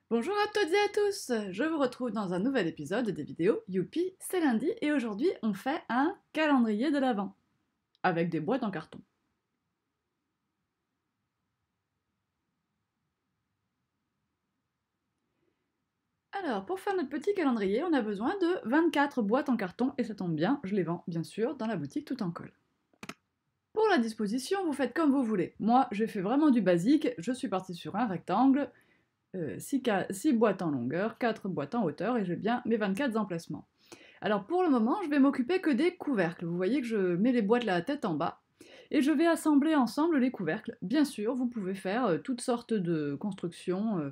Bonjour à toutes et à tous, je vous retrouve dans un nouvel épisode des vidéos Youpi, c'est lundi et aujourd'hui on fait un calendrier de l'Avent avec des boîtes en carton. Alors pour faire notre petit calendrier on a besoin de 24 boîtes en carton et ça tombe bien, je les vends bien sûr dans la boutique Tout en Colle. Pour la disposition vous faites comme vous voulez, moi j'ai fait vraiment du basique, je suis partie sur un rectangle, 6 boîtes en longueur, 4 boîtes en hauteur et j'ai bien mes 24 emplacements. Alors pour le moment, je vais m'occuper que des couvercles. Vous voyez que je mets les boîtes la tête en bas et je vais assembler ensemble les couvercles. Bien sûr, vous pouvez faire toutes sortes de constructions.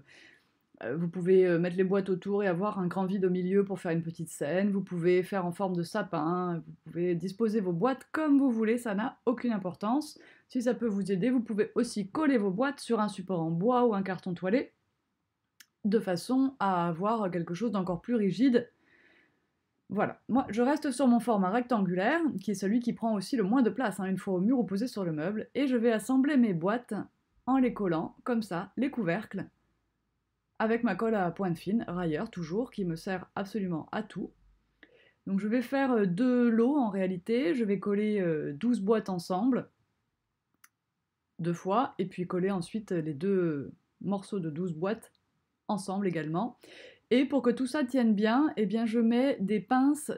Vous pouvez mettre les boîtes autour et avoir un grand vide au milieu pour faire une petite scène. Vous pouvez faire en forme de sapin. Vous pouvez disposer vos boîtes comme vous voulez, ça n'a aucune importance. Si ça peut vous aider, vous pouvez aussi coller vos boîtes sur un support en bois ou un carton toilé de façon à avoir quelque chose d'encore plus rigide. Voilà, moi je reste sur mon format rectangulaire, qui est celui qui prend aussi le moins de place, une fois au mur ou posé sur le meuble, et je vais assembler mes boîtes en les collant, comme ça, les couvercles, avec ma colle à pointe fine, railleur toujours, qui me sert absolument à tout. Donc je vais faire deux lots en réalité, je vais coller 12 boîtes ensemble, deux fois, et puis coller ensuite les deux morceaux de 12 boîtes ensemble également. Et pour que tout ça tienne bien, eh bien je mets des pinces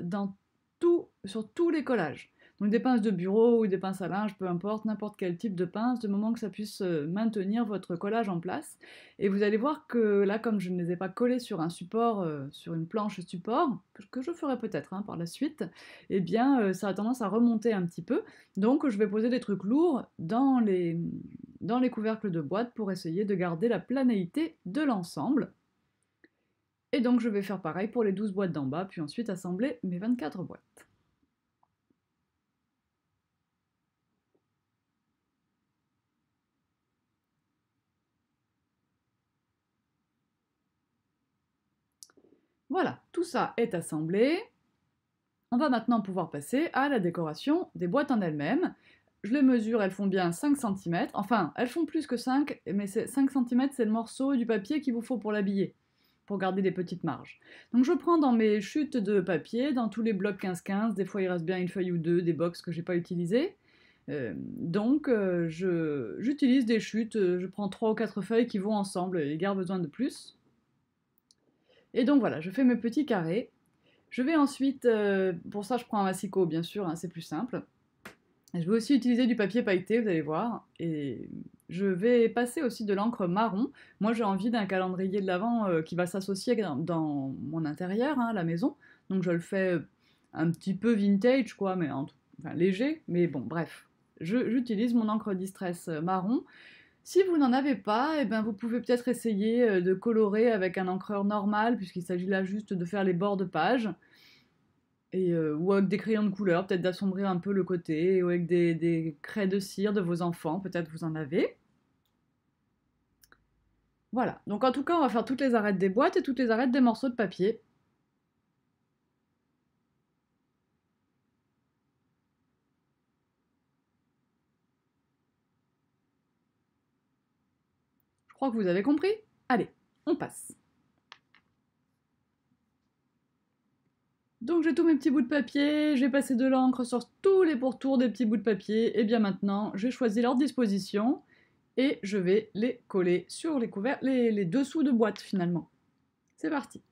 sur tous les collages. Donc des pinces de bureau ou des pinces à linge, peu importe, n'importe quel type de pince, du moment que ça puisse maintenir votre collage en place. Et vous allez voir que là, comme je ne les ai pas collés sur un support, sur une planche support, que je ferai peut-être par la suite, eh bien ça a tendance à remonter un petit peu. Donc je vais poser des trucs lourds dans les couvercles de boîte pour essayer de garder la planéité de l'ensemble. Et donc je vais faire pareil pour les 12 boîtes d'en bas, puis ensuite assembler mes 24 boîtes. Voilà, tout ça est assemblé. On va maintenant pouvoir passer à la décoration des boîtes en elles-mêmes. Je les mesure, elles font bien 5 cm. Enfin, elles font plus que 5, mais 5 cm, c'est le morceau du papier qu'il vous faut pour l'habiller, pour garder des petites marges. Donc je prends dans mes chutes de papier, dans tous les blocs 15-15, des fois il reste bien une feuille ou deux, des box que j'ai pas utilisées. J'utilise des chutes, je prends 3 ou 4 feuilles qui vont ensemble, les gars besoin de plus. Et donc voilà, je fais mes petits carrés. Je vais ensuite, pour ça je prends un massicot bien sûr, c'est plus simple. Je vais aussi utiliser du papier pailleté, vous allez voir, et je vais passer aussi de l'encre marron. Moi j'ai envie d'un calendrier de l'Avent qui va s'associer dans mon intérieur, la maison, donc je le fais un petit peu vintage quoi, mais enfin, léger, mais bon bref. J'utilise mon encre Distress marron. Si vous n'en avez pas, eh ben, vous pouvez peut-être essayer de colorer avec un encreur normal, puisqu'il s'agit là juste de faire les bords de page. Ou avec des crayons de couleur, peut-être d'assombrir un peu le côté, ou avec des craies de cire de vos enfants, peut-être vous en avez. Voilà, donc en tout cas on va faire toutes les arêtes des boîtes et toutes les arêtes des morceaux de papier. Je crois que vous avez compris. Allez, on passe. Donc j'ai tous mes petits bouts de papier, j'ai passé de l'encre sur tous les pourtours des petits bouts de papier, et bien maintenant j'ai choisi leur disposition, et je vais les coller sur les couverts, les dessous de boîte finalement. C'est parti.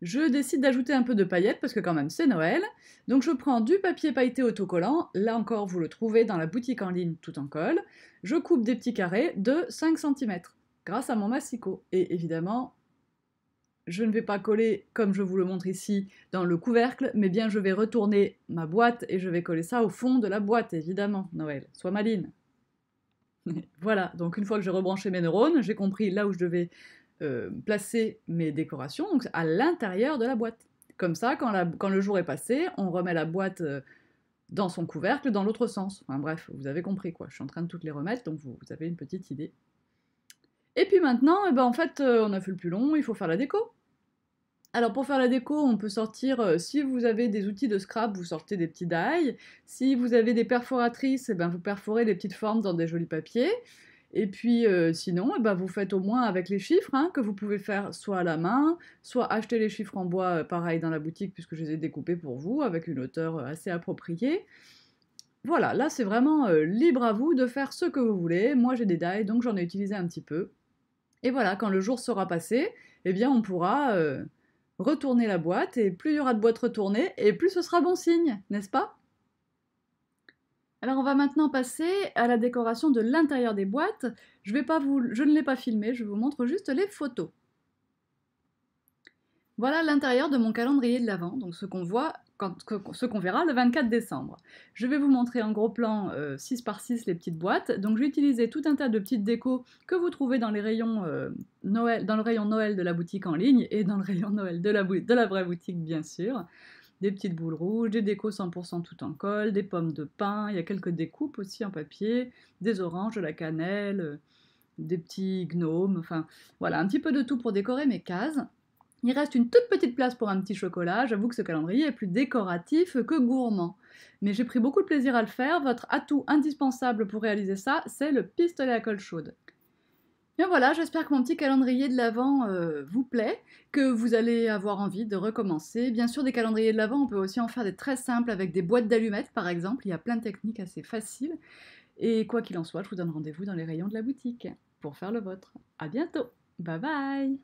Je décide d'ajouter un peu de paillettes parce que quand même c'est Noël. Donc je prends du papier pailleté autocollant, là encore vous le trouvez dans la boutique en ligne Tout en Colle. Je coupe des petits carrés de 5 cm grâce à mon massicot. Et évidemment, je ne vais pas coller comme je vous le montre ici dans le couvercle, mais bien je vais retourner ma boîte et je vais coller ça au fond de la boîte, évidemment, Noël. Sois maline. Voilà, donc une fois que j'ai rebranché mes neurones, j'ai compris là où je devais placer mes décorations, donc à l'intérieur de la boîte. Comme ça, quand le jour est passé, on remet la boîte dans son couvercle dans l'autre sens. Enfin bref, vous avez compris quoi, je suis en train de toutes les remettre, donc vous avez une petite idée. Et puis maintenant, en fait, on a fait le plus long, il faut faire la déco. Alors pour faire la déco, on peut sortir, si vous avez des outils de scrap, vous sortez des petits die. Si vous avez des perforatrices, eh ben, vous perforez des petites formes dans des jolis papiers. Et puis sinon, eh ben, vous faites au moins avec les chiffres, hein, que vous pouvez faire soit à la main, soit acheter les chiffres en bois, pareil dans la boutique, puisque je les ai découpés pour vous, avec une hauteur assez appropriée. Voilà, là c'est vraiment libre à vous de faire ce que vous voulez. Moi j'ai des die, donc j'en ai utilisé un petit peu. Et voilà, quand le jour sera passé, eh bien on pourra retourner la boîte, et plus il y aura de boîtes retournées, et plus ce sera bon signe, n'est-ce pas? Alors on va maintenant passer à la décoration de l'intérieur des boîtes. Je ne l'ai pas filmé, je vous montre juste les photos. Voilà l'intérieur de mon calendrier de l'Avent, donc ce qu'on voit, ce qu'on verra le 24 décembre. Je vais vous montrer en gros plan 6 par 6 les petites boîtes. Donc j'ai utilisé tout un tas de petites décos que vous trouvez dans les rayons Noël, dans le rayon Noël de la boutique en ligne et dans le rayon Noël de la vraie boutique bien sûr. Des petites boules rouges, des décos 100% tout en colle, des pommes de pin, il y a quelques découpes aussi en papier, des oranges, de la cannelle, des petits gnomes, enfin voilà, un petit peu de tout pour décorer mes cases. Il reste une toute petite place pour un petit chocolat. J'avoue que ce calendrier est plus décoratif que gourmand. Mais j'ai pris beaucoup de plaisir à le faire. Votre atout indispensable pour réaliser ça, c'est le pistolet à colle chaude. Bien voilà, j'espère que mon petit calendrier de l'Avent vous plaît, que vous allez avoir envie de recommencer. Bien sûr, des calendriers de l'Avent, on peut aussi en faire des très simples avec des boîtes d'allumettes par exemple. Il y a plein de techniques assez faciles. Et quoi qu'il en soit, je vous donne rendez-vous dans les rayons de la boutique pour faire le vôtre. À bientôt. Bye bye.